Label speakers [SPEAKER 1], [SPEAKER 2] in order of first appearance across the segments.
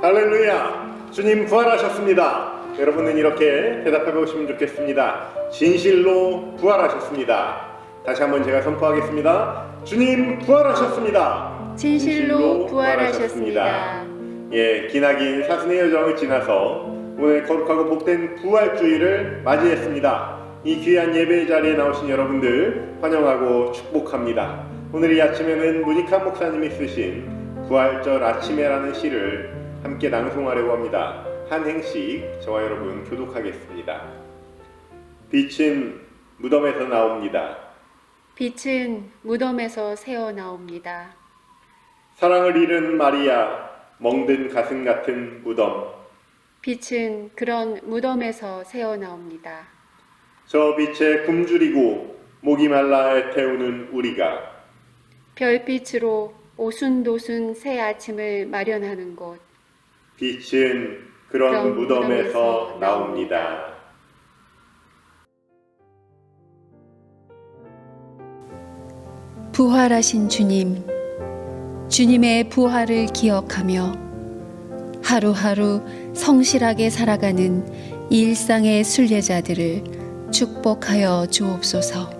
[SPEAKER 1] 할렐루야! 주님 부활하셨습니다. 여러분은 이렇게 대답해 보시면 좋겠습니다. 진실로 부활하셨습니다. 다시 한번 제가 선포하겠습니다. 주님 부활하셨습니다.
[SPEAKER 2] 진실로 부활하셨습니다.
[SPEAKER 1] 예, 기나긴 사순의 여정을 지나서 오늘 거룩하고 복된 부활주일을 맞이했습니다. 이 귀한 예배의 자리에 나오신 여러분들 환영하고 축복합니다. 오늘 이 아침에는 문익환 목사님이 쓰신 부활절 아침에라는 시를 함께 낭송하려고 합니다. 한 행씩 저와 여러분 교독하겠습니다. 빛은 무덤에서 나옵니다.
[SPEAKER 2] 빛은 무덤에서 새어 나옵니다.
[SPEAKER 1] 사랑을 잃은 마리아, 멍든 가슴 같은 무덤.
[SPEAKER 2] 빛은 그런 무덤에서 새어 나옵니다.
[SPEAKER 1] 저 빛에 굶주리고 목이 말라 애태우는 우리가.
[SPEAKER 2] 별빛으로 오순도순 새 아침을 마련하는 곳.
[SPEAKER 1] 빛은 그런 무덤에서 나옵니다.
[SPEAKER 2] 부활하신 주님, 주님의 부활을 기억하며 하루하루 성실하게 살아가는 일상의 순례자들을 축복하여 주옵소서.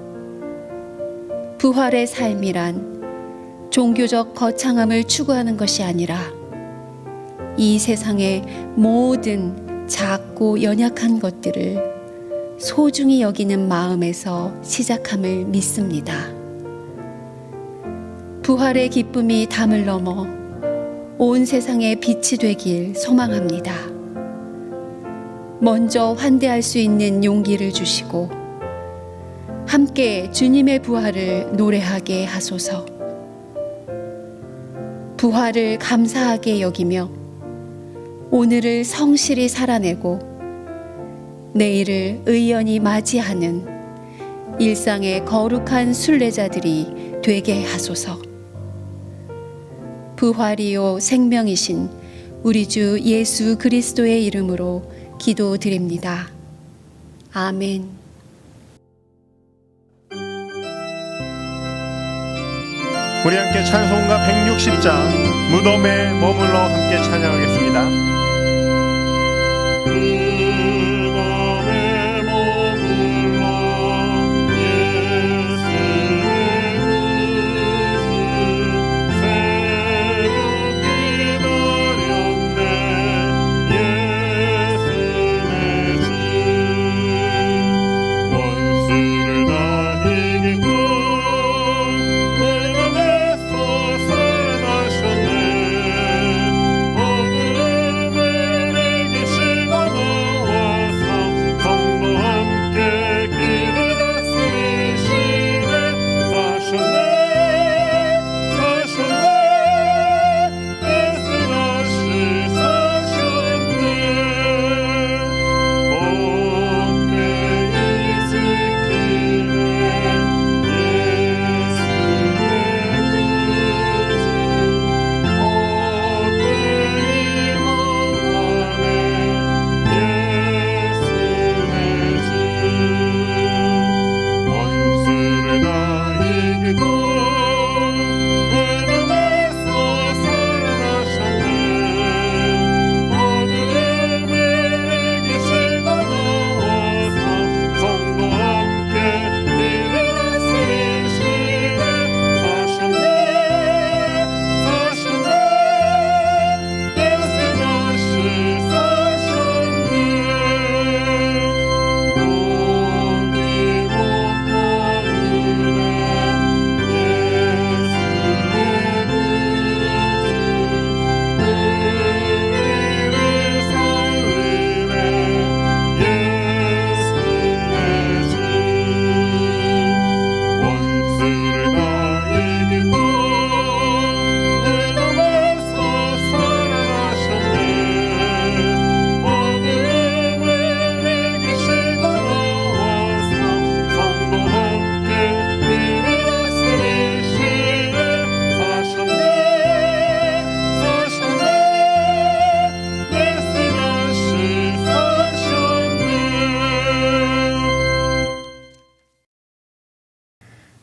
[SPEAKER 2] 부활의 삶이란 종교적 거창함을 추구하는 것이 아니라 이 세상의 모든 작고 연약한 것들을 소중히 여기는 마음에서 시작함을 믿습니다. 부활의 기쁨이 담을 넘어 온 세상의 빛이 되길 소망합니다. 먼저 환대할 수 있는 용기를 주시고 함께 주님의 부활을 노래하게 하소서. 부활을 감사하게 여기며 오늘을 성실히 살아내고 내일을 의연히 맞이하는 일상의 거룩한 순례자들이 되게 하소서. 부활이요 생명이신 우리 주 예수 그리스도의 이름으로 기도드립니다. 아멘.
[SPEAKER 1] 우리 함께 찬송가 160장 무덤에 머물러 함께 찬양하겠습니다.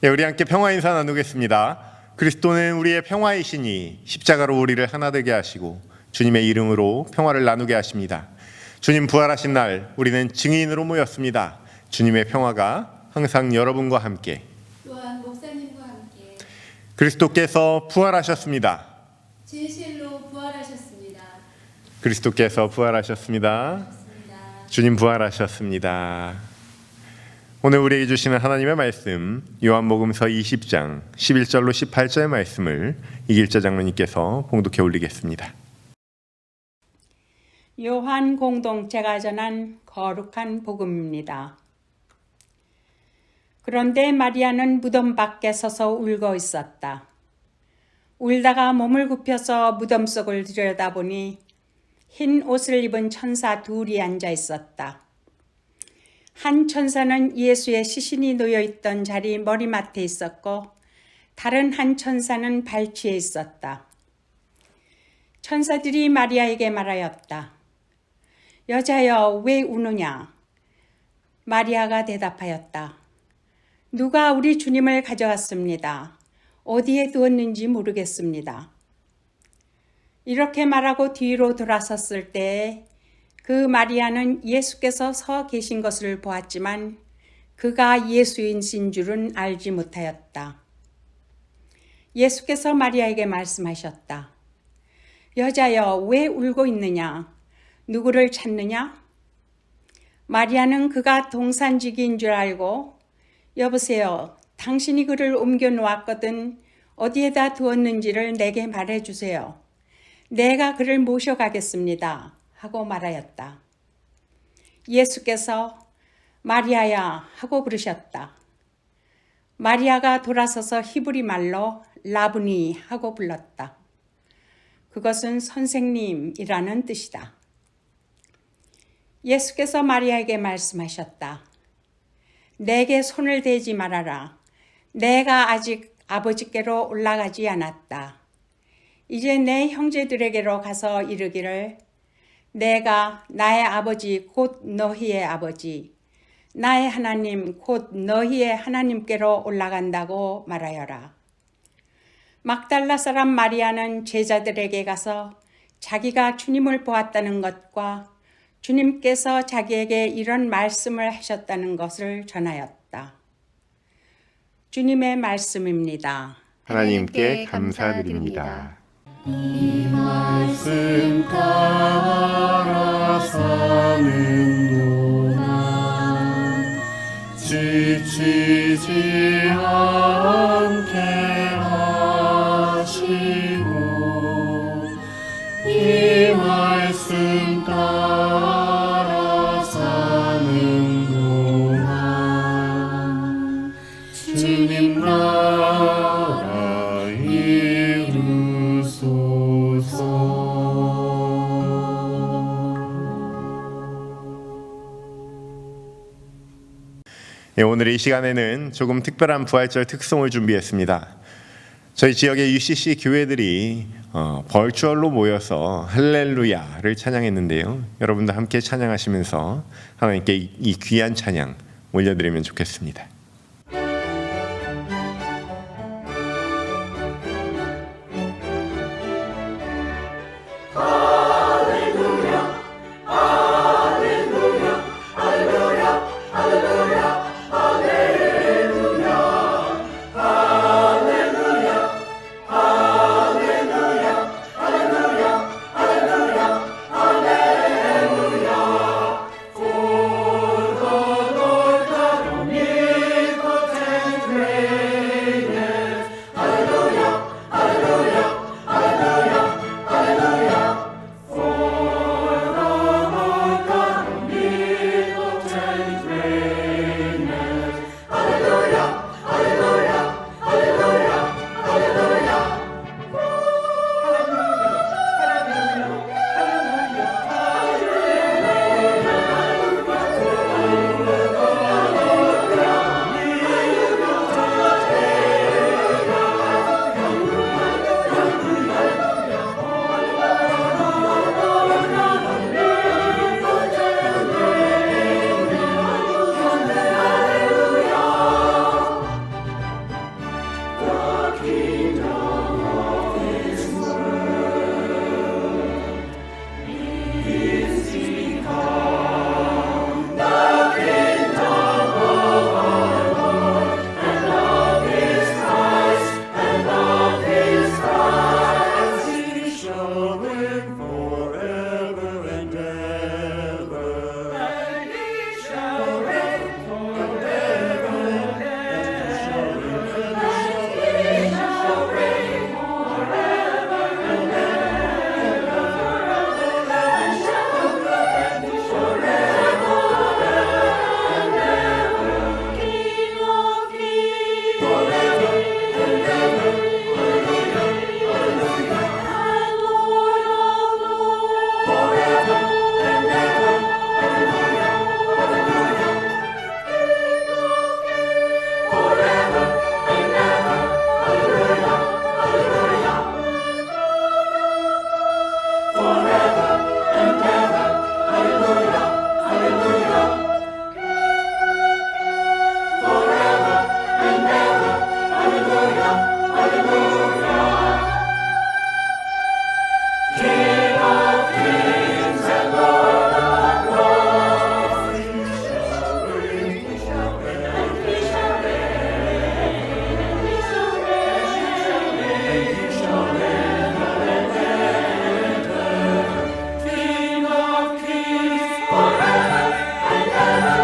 [SPEAKER 1] 네, 우리 함께 평화 인사 나누겠습니다. 그리스도는 우리의 평화이시니 십자가로 우리를 하나 되게 하시고 주님의 이름으로 평화를 나누게 하십니다. 주님 부활하신 날 우리는 증인으로 모였습니다. 주님의 평화가 항상 여러분과 함께,
[SPEAKER 2] 또한 목사님과 함께
[SPEAKER 1] 그리스도께서 부활하셨습니다.
[SPEAKER 2] 진실로 부활하셨습니다.
[SPEAKER 1] 그리스도께서 부활하셨습니다. 주님 부활하셨습니다. 오늘 우리에게 주시는 하나님의 말씀, 요한복음서 20장 11절로 18절의 말씀을 이길자 장로님께서 봉독해 올리겠습니다.
[SPEAKER 3] 요한 공동체가 전한 거룩한 복음입니다. 그런데 마리아는 무덤 밖에 서서 울고 있었다. 울다가 몸을 굽혀서 무덤 속을 들여다보니 흰 옷을 입은 천사 둘이 앉아 있었다. 한 천사는 예수의 시신이 놓여 있던 자리 머리맡에 있었고 다른 한 천사는 발치에 있었다. 천사들이 마리아에게 말하였다. 여자여, 왜 우느냐? 마리아가 대답하였다. 누가 우리 주님을 가져갔습니다. 어디에 두었는지 모르겠습니다. 이렇게 말하고 뒤로 돌아섰을 때 그 마리아는 예수께서 서 계신 것을 보았지만 그가 예수이신 줄은 알지 못하였다. 예수께서 마리아에게 말씀하셨다. 여자여, 왜 울고 있느냐? 누구를 찾느냐? 마리아는 그가 동산지기인 줄 알고 여보세요, 당신이 그를 옮겨 놓았거든 어디에다 두었는지를 내게 말해주세요. 내가 그를 모셔가겠습니다. 하고 말하였다. 예수께서 마리아야 하고 부르셨다. 마리아가 돌아서서 히브리 말로 라부니 하고 불렀다. 그것은 선생님이라는 뜻이다. 예수께서 마리아에게 말씀하셨다. 내게 손을 대지 말아라. 내가 아직 아버지께로 올라가지 않았다. 이제 내 형제들에게로 가서 이르기를 내가 나의 아버지 곧 너희의 아버지, 나의 하나님 곧 너희의 하나님께로 올라간다고 말하여라. 막달라 사람 마리아는 제자들에게 가서 자기가 주님을 보았다는 것과 주님께서 자기에게 이런 말씀을 하셨다는 것을 전하였다. 주님의 말씀입니다.
[SPEAKER 1] 하나님께 감사드립니다.
[SPEAKER 4] 이 말씀 따라 사는 동안 지치지 않게 하시고 이 말씀 따라 사는 동안 주님 나라 이루소서.
[SPEAKER 1] 오늘 이 시간에는 조금 특별한 부활절 특송을 준비했습니다. 저희 지역의 UCC 교회들이 버추얼로 모여서 할렐루야를 찬양했는데요. 여러분도 함께 찬양하시면서 하나님께 이 귀한 찬양 올려드리면 좋겠습니다.
[SPEAKER 4] 곧
[SPEAKER 1] reign forever and ever. And he shall reign forever and ever. And he shall reign forever and ever. And shall reign forever and ever. King of kings, forever and ever. And Lord of lords, forever and ever. King of kings, forever and ever. Hallelujah, hallelujah. Forever and ever. Hallelujah, hallelujah. Forever and ever. Hallelujah, hallelujah. King of kings and Lord of lords, he shall reign, he shall reign, and he shall reign, he shall reign, he shall reign forever and ever. King of kings, forever and ever,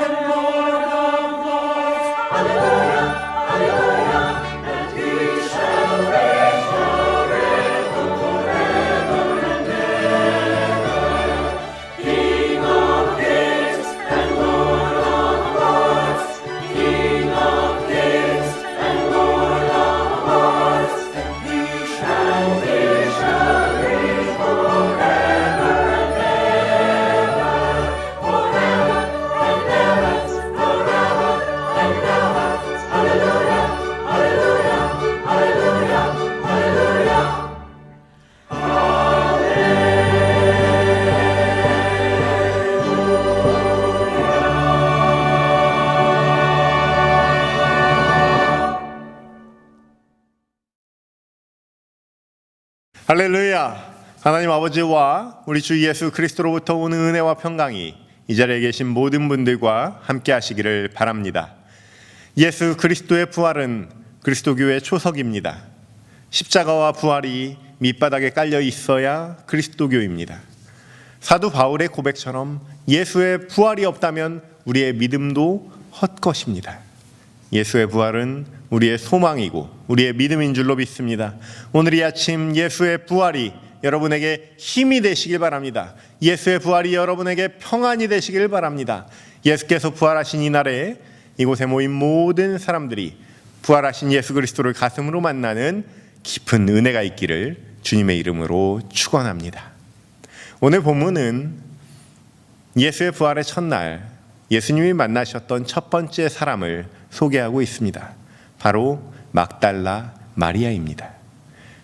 [SPEAKER 1] and Lord of lords, hallelujah, hallelujah, and he shall reign forever and ever. King of kings and Lord of lords, King of kings and Lord of lords, he shall reign forever and ever, forever and ever, forever and ever. Hallelujah, hallelujah, hallelujah, hallelujah.
[SPEAKER 5] 할렐루야! 하나님 아버지와 우리 주 예수 그리스도로부터 오는 은혜와 평강이 이 자리에 계신 모든 분들과 함께 하시기를 바랍니다. 예수 그리스도의 부활은 그리스도교의 초석입니다. 십자가와 부활이 밑바닥에 깔려 있어야 그리스도교입니다. 사도 바울의 고백처럼 예수의 부활이 없다면 우리의 믿음도 헛것입니다. 예수의 부활은 우리의 소망이고 우리의 믿음인 줄로 믿습니다. 오늘 이 아침 예수의 부활이 여러분에게 힘이 되시길 바랍니다. 예수의 부활이 여러분에게 평안이 되시길 바랍니다. 예수께서 부활하신 이날에 이곳에 모인 모든 사람들이 부활하신 예수 그리스도를 가슴으로 만나는 깊은 은혜가 있기를 주님의 이름으로 축원합니다. 오늘 본문은 예수의 부활의 첫날 예수님이 만나셨던 첫 번째 사람을 소개하고 있습니다. 바로 막달라 마리아입니다.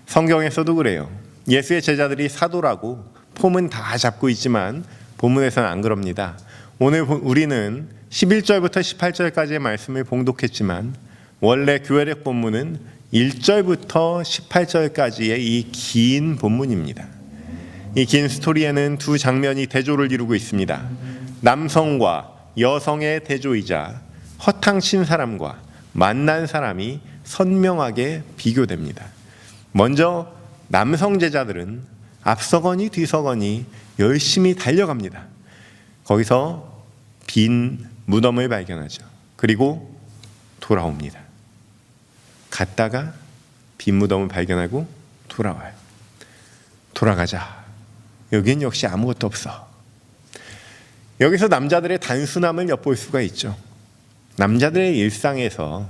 [SPEAKER 5] 성경에서도 그래요. 예수의 제자들이 사도라고 폼은 다 잡고 있지만 본문에서는 안 그럽니다. 오늘 우리는 11절부터 18절까지의 말씀을 봉독했지만 원래 교회력 본문은 1절부터 18절까지의 이 긴 본문입니다. 이 긴 스토리에는 두 장면이 대조를 이루고 있습니다. 남성과 여성의 대조이자 허탕친 사람과 만난 사람이 선명하게 비교됩니다. 먼저 남성 제자들은 앞서거니 뒤서거니 열심히 달려갑니다. 거기서 빈 무덤을 발견하죠. 그리고 돌아옵니다. 갔다가 빈 무덤을 발견하고 돌아와요. 돌아가자. 여긴 역시 아무것도 없어. 여기서 남자들의 단순함을 엿볼 수가 있죠. 남자들의 일상에서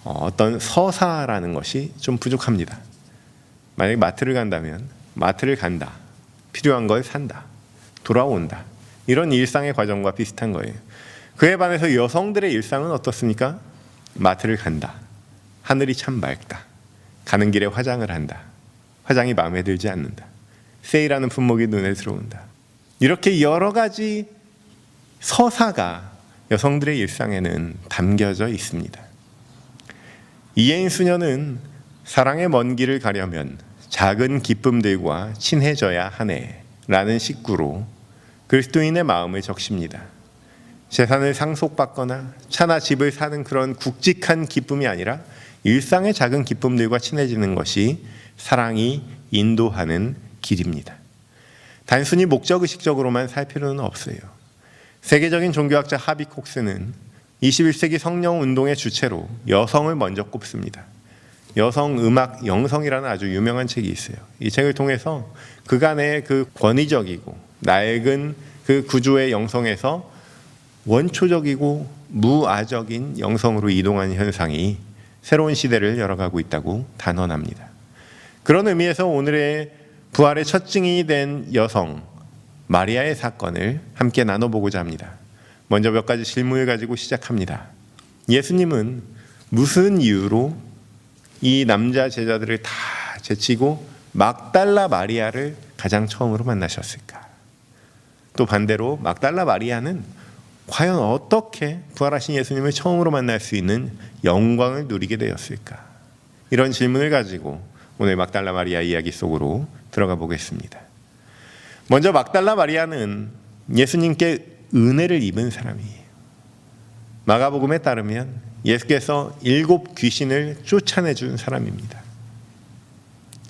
[SPEAKER 5] 어떤 서사라는 것이 좀 부족합니다. 만약에 마트를 간다면 마트를 간다, 필요한 걸 산다, 돌아온다, 이런 일상의 과정과 비슷한 거예요. 그에 반해서 여성들의 일상은 어떻습니까? 마트를 간다, 하늘이 참 맑다, 가는 길에 화장을 한다, 화장이 마음에 들지 않는다, 세일하는 품목이 눈에 들어온다, 이렇게 여러 가지 서사가 여성들의 일상에는 담겨져 있습니다. 이예인 수녀는 사랑의 먼 길을 가려면 작은 기쁨들과 친해져야 하네 라는 식구로 그리스도인의 마음을 적십니다. 재산을 상속받거나 차나 집을 사는 그런 굵직한 기쁨이 아니라 일상의 작은 기쁨들과 친해지는 것이 사랑이 인도하는 길입니다. 단순히 목적의식적으로만 살 필요는 없어요. 세계적인 종교학자 하비 콕스는 21세기 성령 운동의 주체로 여성을 먼저 꼽습니다. 여성 음악 영성이라는 아주 유명한 책이 있어요. 이 책을 통해서 그간의 그 권위적이고 낡은 그 구조의 영성에서 원초적이고 무아적인 영성으로 이동하는 현상이 새로운 시대를 열어가고 있다고 단언합니다. 그런 의미에서 오늘의 부활의 첫 증인이 된 여성 마리아의 사건을 함께 나눠보고자 합니다. 먼저 몇 가지 질문을 가지고 시작합니다. 예수님은 무슨 이유로 이 남자 제자들을 다 제치고 막달라 마리아를 가장 처음으로 만나셨을까? 또 반대로 막달라 마리아는 과연 어떻게 부활하신 예수님을 처음으로 만날 수 있는 영광을 누리게 되었을까? 이런 질문을 가지고 오늘 막달라 마리아 이야기 속으로 들어가 보겠습니다. 먼저 막달라 마리아는 예수님께 은혜를 입은 사람이에요. 마가복음에 따르면 예수께서 7 귀신을 쫓아내준 사람입니다.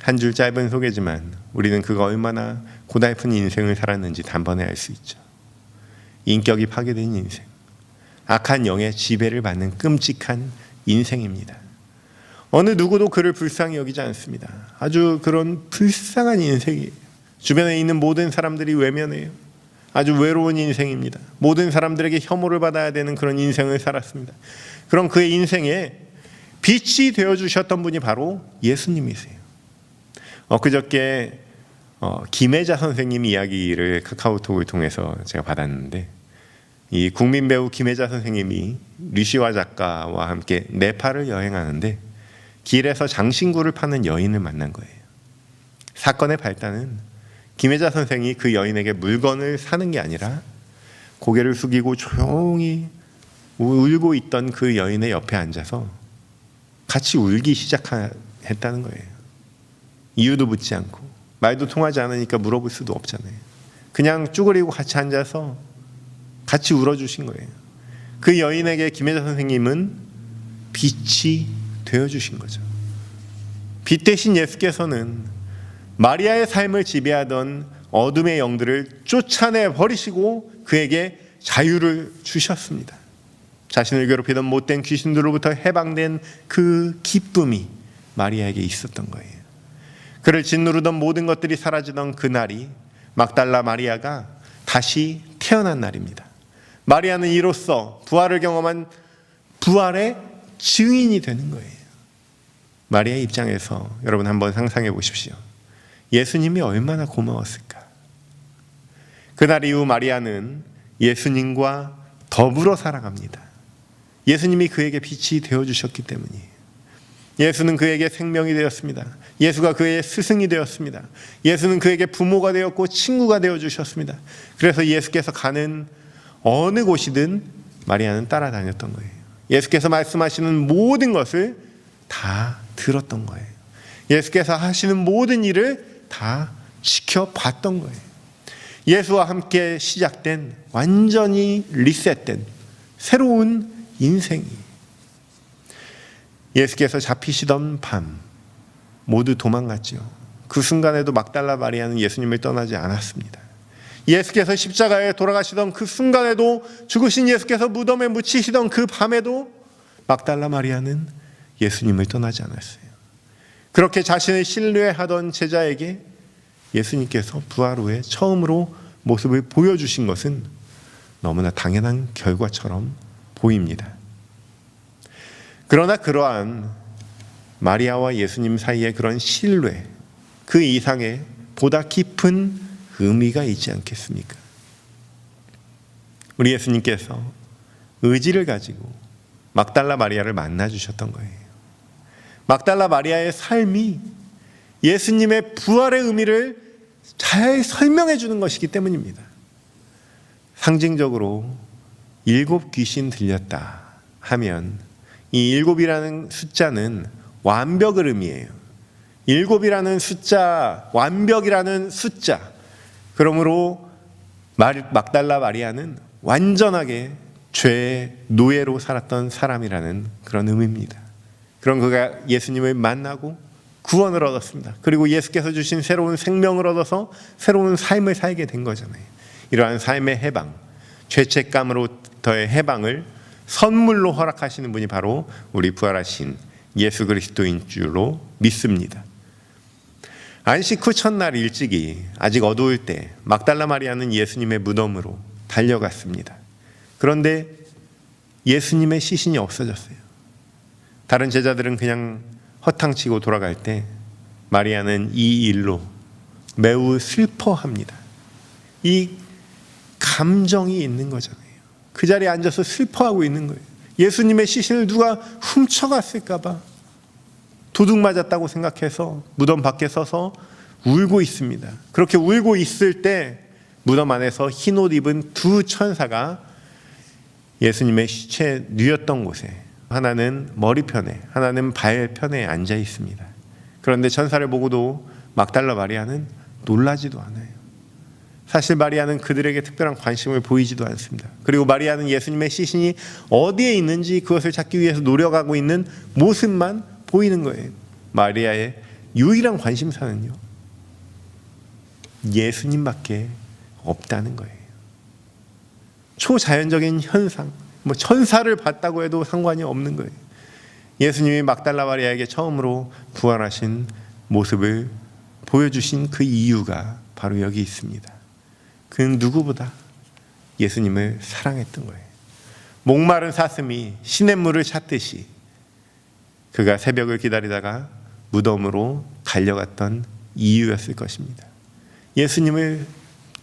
[SPEAKER 5] 한 줄 짧은 소개지만 우리는 그가 얼마나 고달픈 인생을 살았는지 단번에 알 수 있죠. 인격이 파괴된 인생, 악한 영의 지배를 받는 끔찍한 인생입니다. 어느 누구도 그를 불쌍히 여기지 않습니다. 아주 그런 불쌍한 인생이에요. 주변에 있는 모든 사람들이 외면해요. 아주 외로운 인생입니다. 모든 사람들에게 혐오를 받아야 되는 그런 인생을 살았습니다. 그런 그의 인생에 빛이 되어주셨던 분이 바로 예수님이세요. 그저께 김혜자 선생님 이야기를 카카오톡을 통해서 제가 받았는데, 이 국민 배우 김혜자 선생님이 류시화 작가와 함께 네팔을 여행하는데 길에서 장신구를 파는 여인을 만난 거예요. 사건의 발단은 김혜자 선생이 그 여인에게 물건을 사는 게 아니라 고개를 숙이고 조용히 울고 있던 그 여인의 옆에 앉아서 같이 울기 시작했다는 거예요. 이유도 묻지 않고, 말도 통하지 않으니까 물어볼 수도 없잖아요. 그냥 쭈그리고 같이 앉아서 같이 울어주신 거예요. 그 여인에게 김혜자 선생님은 빛이 되어주신 거죠. 빛 대신 예수께서는 마리아의 삶을 지배하던 어둠의 영들을 쫓아내 버리시고 그에게 자유를 주셨습니다. 자신을 괴롭히던 못된 귀신들로부터 해방된 그 기쁨이 마리아에게 있었던 거예요. 그를 짓누르던 모든 것들이 사라지던 그날이 막달라 마리아가 다시 태어난 날입니다. 마리아는 이로써 부활을 경험한 부활의 증인이 되는 거예요. 마리아의 입장에서 여러분 한번 상상해 보십시오. 예수님이 얼마나 고마웠을까? 그날 이후 마리아는 예수님과 더불어 살아갑니다. 예수님이 그에게 빛이 되어주셨기 때문이에요. 예수는 그에게 생명이 되었습니다. 예수가 그의 스승이 되었습니다. 예수는 그에게 부모가 되었고 친구가 되어주셨습니다. 그래서 예수께서 가는 어느 곳이든 마리아는 따라다녔던 거예요. 예수께서 말씀하시는 모든 것을 다 들었던 거예요. 예수께서 하시는 모든 일을 다 지켜봤던 거예요. 예수와 함께 시작된 완전히 리셋된 새로운 인생이, 예수께서 잡히시던 밤 모두 도망갔죠. 그 순간에도 막달라 마리아는 예수님을 떠나지 않았습니다. 예수께서 십자가에 돌아가시던 그 순간에도, 죽으신 예수께서 무덤에 묻히시던 그 밤에도 막달라 마리아는 예수님을 떠나지 않았어요. 그렇게 자신을 신뢰하던 제자에게 예수님께서 부활 후에 처음으로 모습을 보여주신 것은 너무나 당연한 결과처럼 보입니다. 그러나 그러한 마리아와 예수님 사이의 그런 신뢰, 그 이상의 보다 깊은 의미가 있지 않겠습니까? 우리 예수님께서 의지를 가지고 막달라 마리아를 만나주셨던 거예요. 막달라 마리아의 삶이 예수님의 부활의 의미를 잘 설명해 주는 것이기 때문입니다. 상징적으로 7 귀신 들렸다 하면 이 7이라는 숫자는 완벽을 의미해요. 7이라는 숫자, 완벽이라는 숫자. 그러므로 막달라 마리아는 완전하게 죄의 노예로 살았던 사람이라는 그런 의미입니다. 그런 그가 예수님을 만나고 구원을 얻었습니다. 그리고 예수께서 주신 새로운 생명을 얻어서 새로운 삶을 살게 된 거잖아요. 이러한 삶의 해방, 죄책감으로부터의 해방을 선물로 허락하시는 분이 바로 우리 부활하신 예수 그리스도인 줄로 믿습니다. 안식 후 첫날 일찍이 아직 어두울 때 막달라 마리아는 예수님의 무덤으로 달려갔습니다. 그런데 예수님의 시신이 없어졌어요. 다른 제자들은 그냥 허탕치고 돌아갈 때 마리아는 이 일로 매우 슬퍼합니다. 이 감정이 있는 거잖아요. 그 자리에 앉아서 슬퍼하고 있는 거예요. 예수님의 시신을 누가 훔쳐갔을까 봐 도둑 맞았다고 생각해서 무덤 밖에 서서 울고 있습니다. 그렇게 울고 있을 때 무덤 안에서 흰 옷 입은 두 천사가 예수님의 시체 누였던 곳에, 하나는 머리편에 하나는 발편에 앉아 있습니다. 그런데 천사를 보고도 막달라 마리아는 놀라지도 않아요. 사실 마리아는 그들에게 특별한 관심을 보이지도 않습니다. 그리고 마리아는 예수님의 시신이 어디에 있는지 그것을 찾기 위해서 노력하고 있는 모습만 보이는 거예요. 마리아의 유일한 관심사는요, 예수님밖에 없다는 거예요. 초자연적인 현상, 천사를 봤다고 해도 상관이 없는 거예요. 예수님이 막달라 마리아에게 처음으로 부활하신 모습을 보여주신 그 이유가 바로 여기 있습니다. 그는 누구보다 예수님을 사랑했던 거예요. 목마른 사슴이 시냇물을 찾듯이 그가 새벽을 기다리다가 무덤으로 달려갔던 이유였을 것입니다. 예수님을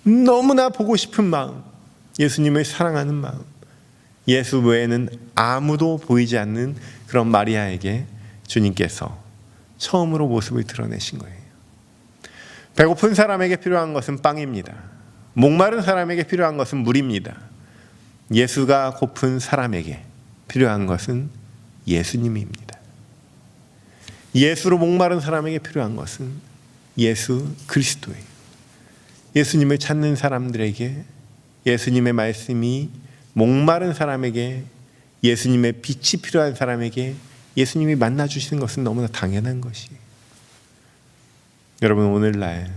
[SPEAKER 5] 너무나 보고 싶은 마음, 예수님을 사랑하는 마음, 예수 외에는 아무도 보이지 않는 그런 마리아에게 주님께서 처음으로 모습을 드러내신 거예요. 배고픈 사람에게 필요한 것은 빵입니다. 목마른 사람에게 필요한 것은 물입니다. 예수가 고픈 사람에게 필요한 것은 예수님입니다. 예수로 목마른 사람에게 필요한 것은 예수 그리스도예요. 예수님을 찾는 사람들에게 예수님의 말씀이 목마른 사람에게, 예수님의 빛이 필요한 사람에게 예수님이 만나주시는 것은 너무나 당연한 것이에요. 여러분, 오늘날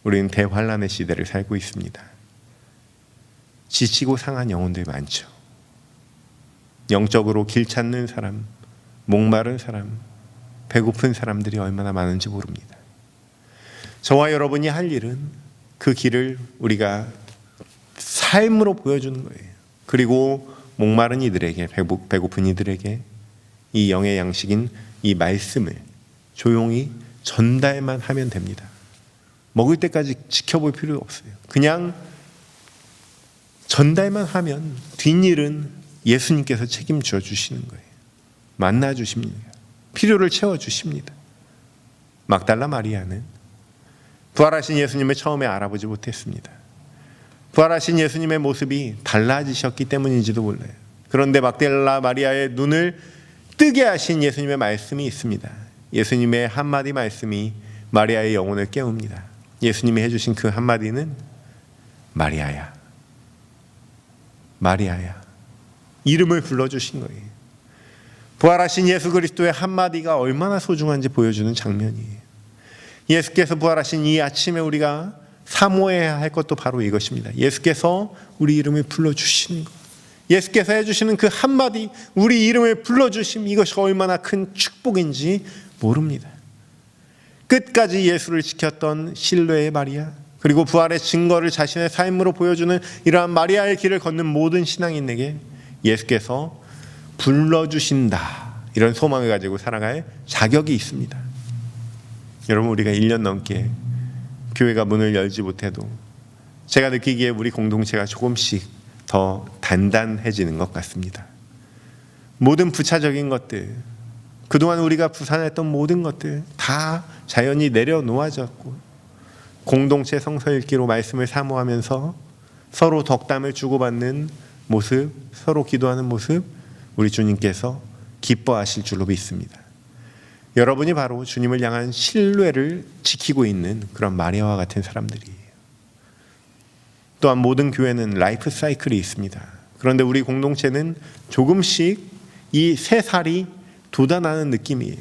[SPEAKER 5] 우리는 대환란의 시대를 살고 있습니다. 지치고 상한 영혼들이 많죠. 영적으로 길 찾는 사람, 목마른 사람, 배고픈 사람들이 얼마나 많은지 모릅니다. 저와 여러분이 할 일은 그 길을 우리가 삶으로 보여주는 거예요. 그리고 목마른 이들에게, 배고픈 이들에게 이 영의 양식인 이 말씀을 조용히 전달만 하면 됩니다. 먹을 때까지 지켜볼 필요 없어요. 그냥 전달만 하면 뒷일은 예수님께서 책임져 주시는 거예요. 만나 주십니다. 필요를 채워 주십니다. 막달라 마리아는 부활하신 예수님을 처음에 알아보지 못했습니다. 부활하신 예수님의 모습이 달라지셨기 때문인지도 몰라요. 그런데 막달라 마리아의 눈을 뜨게 하신 예수님의 말씀이 있습니다. 예수님의 한마디 말씀이 마리아의 영혼을 깨웁니다. 예수님이 해주신 그 한마디는 마리아야, 마리아야, 이름을 불러주신 거예요. 부활하신 예수 그리스도의 한마디가 얼마나 소중한지 보여주는 장면이에요. 예수께서 부활하신 이 아침에 우리가 사모해야 할 것도 바로 이것입니다. 예수께서 우리 이름을 불러주시는 것, 예수께서 해주시는 그 한마디, 우리 이름을 불러주심, 이것이 얼마나 큰 축복인지 모릅니다. 끝까지 예수를 지켰던 신뢰의 마리아, 그리고 부활의 증거를 자신의 삶으로 보여주는 이러한 마리아의 길을 걷는 모든 신앙인에게 예수께서 불러주신다, 이런 소망을 가지고 살아갈 자격이 있습니다. 여러분, 우리가 1년 넘게 교회가 문을 열지 못해도 제가 느끼기에 우리 공동체가 조금씩 더 단단해지는 것 같습니다. 모든 부차적인 것들, 그동안 우리가 부산했던 모든 것들 다 자연히 내려놓아졌고, 공동체 성서 읽기로 말씀을 사모하면서 서로 덕담을 주고받는 모습, 서로 기도하는 모습, 우리 주님께서 기뻐하실 줄로 믿습니다. 여러분이 바로 주님을 향한 신뢰를 지키고 있는 그런 마리아와 같은 사람들이에요. 또한 모든 교회는 라이프 사이클이 있습니다. 그런데 우리 공동체는 조금씩 이 새 살이 돋아나는 느낌이에요.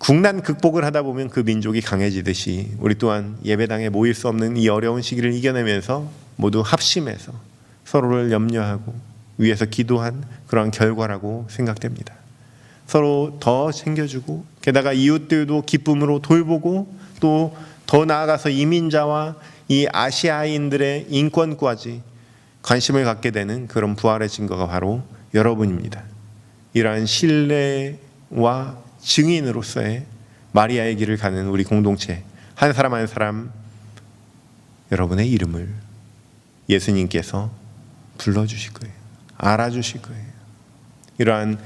[SPEAKER 5] 국난 극복을 하다 보면 그 민족이 강해지듯이 우리 또한 예배당에 모일 수 없는 이 어려운 시기를 이겨내면서 모두 합심해서 서로를 염려하고 위해서 기도한 그러한 결과라고 생각됩니다. 서로 더 챙겨주고 게다가 이웃들도 기쁨으로 돌보고 또 더 나아가서 이민자와 이 아시아인들의 인권까지 관심을 갖게 되는 그런 부활의 증거가 바로 여러분입니다. 이러한 신뢰와 증인으로서의 마리아의 길을 가는 우리 공동체 한 사람 한 사람 여러분의 이름을 예수님께서 불러주실 거예요. 알아주실 거예요. 이러한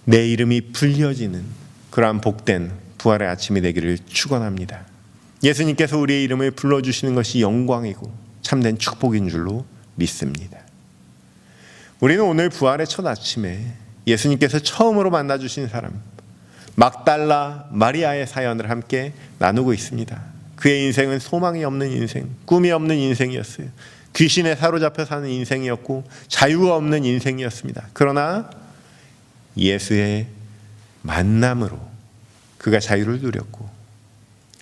[SPEAKER 5] 내 이름이 불려지는 그러한 복된 부활의 아침이 되기를 축원합니다. 예수님께서 우리의 이름을 불러주시는 것이 영광이고 참된 축복인 줄로 믿습니다. 우리는 오늘 부활의 첫 아침에 예수님께서 처음으로 만나주신 사람 막달라 마리아의 사연을 함께 나누고 있습니다. 그의 인생은 소망이 없는 인생, 꿈이 없는 인생이었어요. 귀신에 사로잡혀 사는 인생이었고 자유가 없는 인생이었습니다. 그러나 예수의 만남으로 그가 자유를 누렸고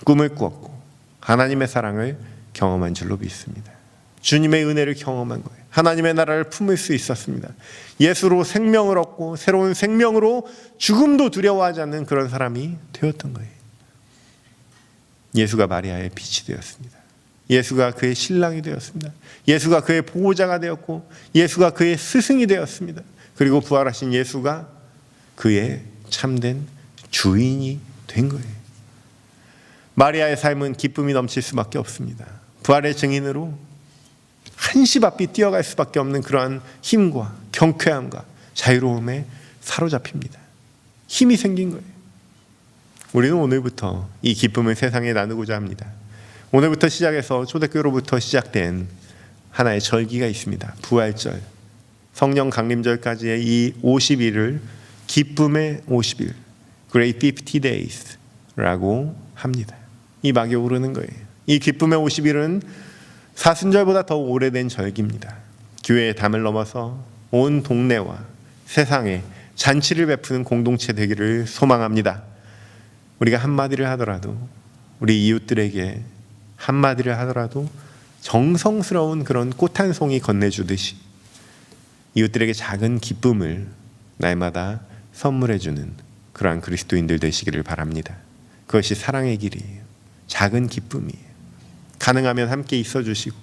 [SPEAKER 5] 꿈을 꾸었고 하나님의 사랑을 경험한 줄로 믿습니다. 주님의 은혜를 경험한 거예요. 하나님의 나라를 품을 수 있었습니다. 예수로 생명을 얻고 새로운 생명으로 죽음도 두려워하지 않는 그런 사람이 되었던 거예요. 예수가 마리아의 빛이 되었습니다. 예수가 그의 신랑이 되었습니다. 예수가 그의 보호자가 되었고 예수가 그의 스승이 되었습니다. 그리고 부활하신 예수가 그의 참된 주인이 된 거예요. 마리아의 삶은 기쁨이 넘칠 수밖에 없습니다. 부활의 증인으로 한시 앞이 뛰어갈 수밖에 없는 그러한 힘과 경쾌함과 자유로움에 사로잡힙니다. 힘이 생긴 거예요. 우리는 오늘부터 이 기쁨을 세상에 나누고자 합니다. 오늘부터 시작해서 초대교로부터 시작된 하나의 절기가 있습니다. 부활절, 성령 강림절까지의 이 50일을 기쁨의 50일, Great 50 Days라고 합니다. 이 막이 오르는 거예요. 이 기쁨의 50일은 사순절보다 더 오래된 절기입니다. 교회의 담을 넘어서 온 동네와 세상에 잔치를 베푸는 공동체 되기를 소망합니다. 우리가 한마디를 하더라도 우리 이웃들에게 한마디를 하더라도 정성스러운 그런 꽃 한 송이 건네주듯이 이웃들에게 작은 기쁨을 날마다 선물해주는 그러한 그리스도인들 되시기를 바랍니다. 그것이 사랑의 길이에요. 작은 기쁨이에요. 가능하면 함께 있어주시고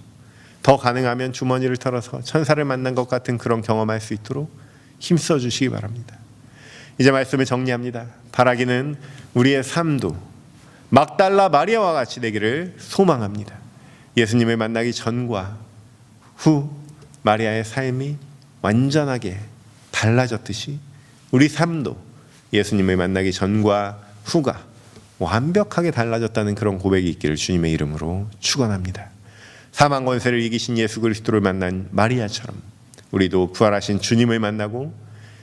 [SPEAKER 5] 더 가능하면 주머니를 털어서 천사를 만난 것 같은 그런 경험할 수 있도록 힘써 주시기 바랍니다. 이제 말씀을 정리합니다. 바라기는 우리의 삶도 막달라 마리아와 같이 되기를 소망합니다. 예수님을 만나기 전과 후 마리아의 삶이 완전하게 달라졌듯이 우리 삶도 예수님을 만나기 전과 후가 완벽하게 달라졌다는 그런 고백이 있기를 주님의 이름으로 축원합니다. 사망 권세를 이기신 예수 그리스도를 만난 마리아처럼 우리도 부활하신 주님을 만나고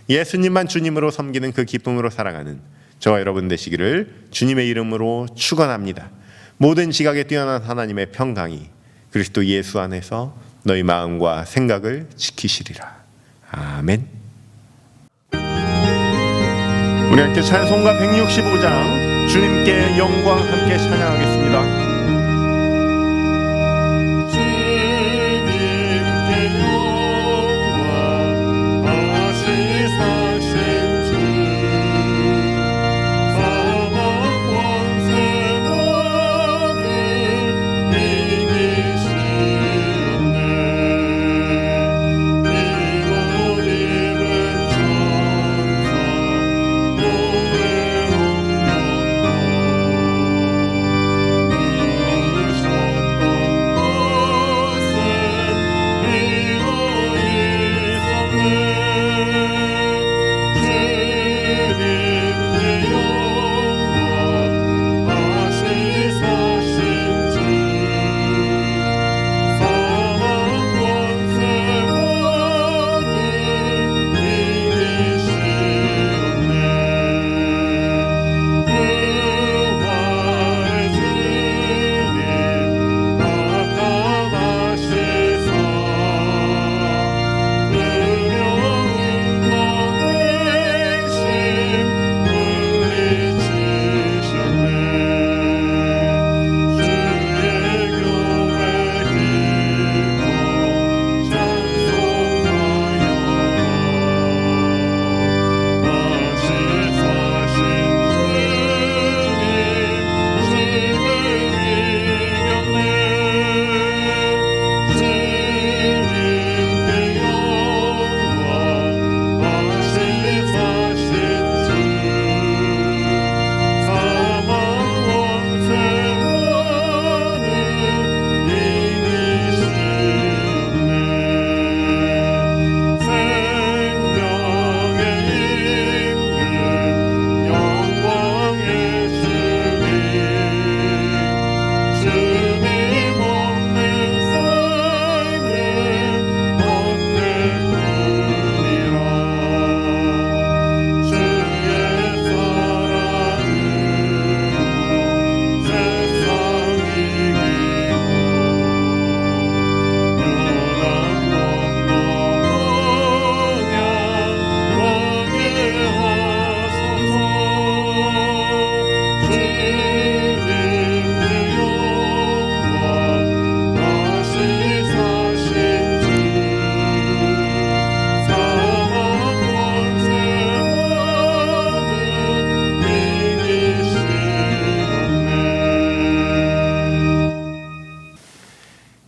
[SPEAKER 5] 예수님만 주님으로 섬기는 그 기쁨으로 살아가는 저와 여러분 되시기를 주님의 이름으로 축원합니다. 모든 지각에 뛰어난 하나님의 평강이 그리스도 예수 안에서 너희 마음과 생각을 지키시리라. 아멘. 우리 함께 찬송가 165장 주님께 영광 함께 찬양하겠습니다.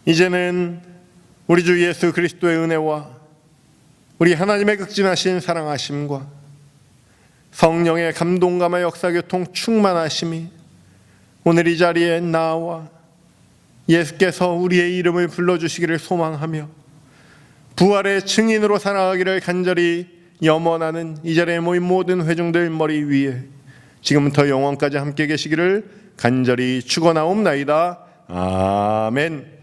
[SPEAKER 5] 이제는 우리 주 예수 그리스도의 은혜와 우리 하나님의 극진하신 사랑하심과 성령의 감동감화 역사교통 충만하심이 오늘 이 자리에 나와 예수께서 우리의 이름을 불러주시기를 소망하며 부활의 증인으로 살아가기를 간절히 염원하는 이 자리에 모인 모든 회중들 머리 위에 지금부터 영원까지 함께 계시기를 간절히 축원하옵나이다. 아멘.